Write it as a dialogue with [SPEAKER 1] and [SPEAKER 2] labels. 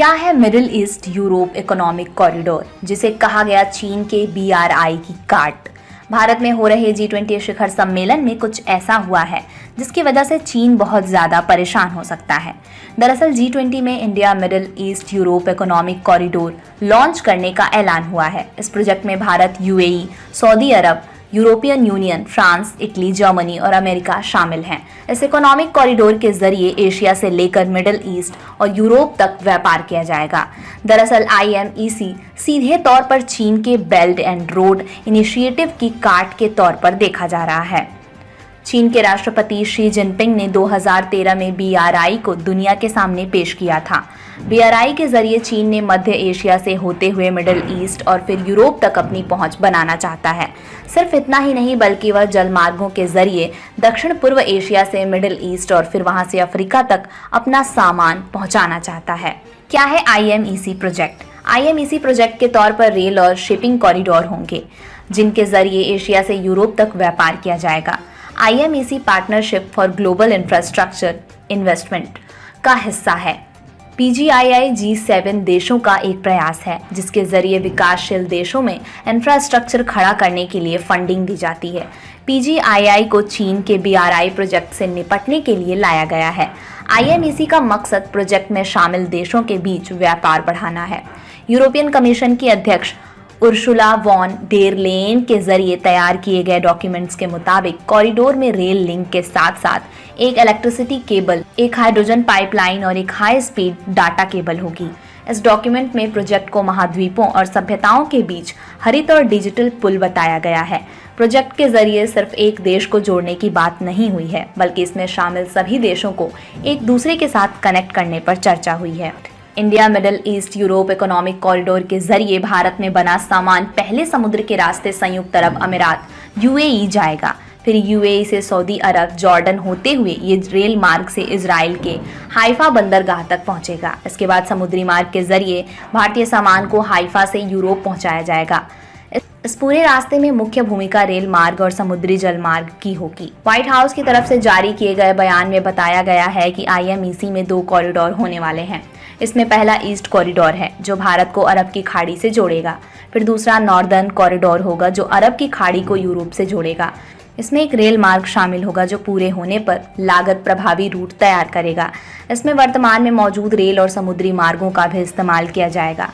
[SPEAKER 1] क्या है middle East Europe economic corridor, जिसे कहा गया चीन के BRI की काट। भारत में हो रहे G20 शिखर सम्मेलन में कुछ ऐसा हुआ है जिसकी वजह से चीन बहुत ज्यादा परेशान हो सकता है। दरअसल G20 में India Middle East Europe economic corridor launch करने का ऐलान हुआ है। इस प्रोजेक्ट में भारत, UAE, सऊदी अरब, European Union, France, Italy, Germany और अमेरिका शामिल हैं। इस इकोनॉमिक कॉरिडोर के जरिए एशिया से लेकर मिडिल ईस्ट और यूरोप तक व्यापार किया जाएगा। दरअसल IMEC सीधे तौर पर चीन के बेल्ट एंड रोड इनिशिएटिव की काट के तौर पर देखा जा रहा है। चीन के राष्ट्रपति शी जिनपिंग ने 2013 में BRI को दुनिया के सामने पेश किया था। BRI के जरिए चीन ने मध्य एशिया से होते हुए मिडिल ईस्ट और फिर यूरोप तक अपनी पहुंच बनाना चाहता है। सिर्फ इतना ही नहीं, बल्कि वह जलमार्गों के जरिए दक्षिण पूर्व एशिया से मिडिल ईस्ट और फिर वहां से अफ्रीका तक अपना सामान पहुंचाना चाहता है। क्या है IMEC प्रोजेक्ट? IMEC प्रोजेक्ट के तौर पर रेल और शिपिंग कॉरिडोर होंगे, जिनके जरिए एशिया से यूरोप तक व्यापार किया जाएगा। IMEC partnership for global infrastructure investment का हिस्सा है। PGII G7 देशों का एक प्रयास है जिसके जरिए विकासशील देशों में इंफ्रास्ट्रक्चर खड़ा करने के लिए फंडिंग दी जाती है। PGII को चीन के BRI प्रोजेक्ट से निपटने के लिए लाया गया है। IMEC का मकसद प्रोजेक्ट में शामिल देशों के बीच व्यापार बढ़ाना है। यूरोपियन कमीशन की अध्यक्ष उर्सुला वॉन डेर लेयन के जरिए तैयार किए गए डॉक्यूमेंट्स के मुताबिक कॉरिडोर में रेल लिंक के साथ साथ एक इलेक्ट्रिसिटी केबल, एक हाइड्रोजन पाइपलाइन और एक हाई स्पीड डाटा केबल होगी। इस डॉक्यूमेंट में प्रोजेक्ट को महाद्वीपों और सभ्यताओं के बीच हरित और डिजिटल पुल बताया गया है। प्रोजेक्ट के जरिए सिर्फ एक देश को जोड़ने की बात नहीं हुई है, बल्कि इसमें शामिल सभी देशों को एक दूसरे के साथ कनेक्ट करने पर चर्चा हुई है। India Middle East Europe economic corridor के जरिए भारत में बना सामान पहले समुद्र के रास्ते संयुक्त अरब अमीरात UAE जाएगा। फिर UAE से सऊदी अरब, जॉर्डन होते हुए ये रेल मार्ग से इजराइल के हाइफा बंदरगाह तक पहुंचेगा। इसके बाद समुद्री मार्ग के जरिए भारतीय सामान को हाइफा से यूरोप पहुंचाया जाएगा। इस पूरे रास्ते में मुख्य भूमिका रेल मार्ग और समुद्री जल मार्ग की होगी। व्हाइट हाउस की तरफ से जारी किए गए बयान में बताया गया है कि IMEC में 2 कॉरिडोर होने वाले हैं। इसमें पहला ईस्ट कॉरिडोर है जो भारत को अरब की खाड़ी से जोड़ेगा। फिर दूसरा नॉर्दर्न कॉरिडोर होगा जो अरब की खाड़ी को यूरोप से जोड़ेगा। इसमें एक रेल मार्ग शामिल होगा जो पूरे होने पर लागत प्रभावी रूट तैयार करेगा। इसमें वर्तमान में मौजूद रेल और समुद्री मार्गों का भी इस्तेमाल किया जाएगा।